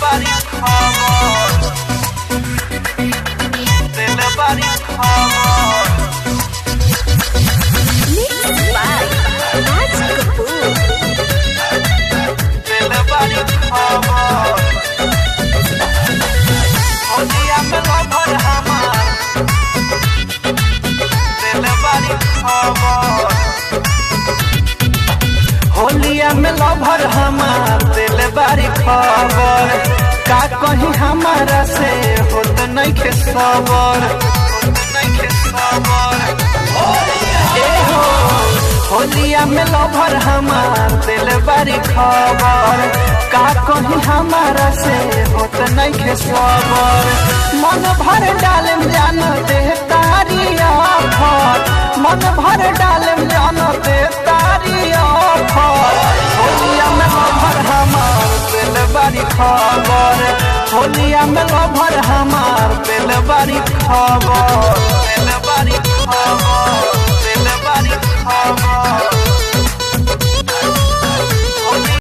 बारी खबर दिल बारी खबर Mixed by Raj Kapoor. दिल बारी खबर होलिया में लवर हमार दिल बारी खबर होलिया में लवर हमार दिल बारी खबर का कहीं हमारा से होत नहीं के सबर होलिया में लवर हमार दिल बारी खबर का कहीं हमारा से होत नहीं के सबर मन भर डाल जान दे तारी आफर मन भर डाल जान दे तारी आफर होलिया में लवर हमार दिल बारी खबर होलिया में लवर हमार दिल बारी खबर दिल बारी खबर दिल बारी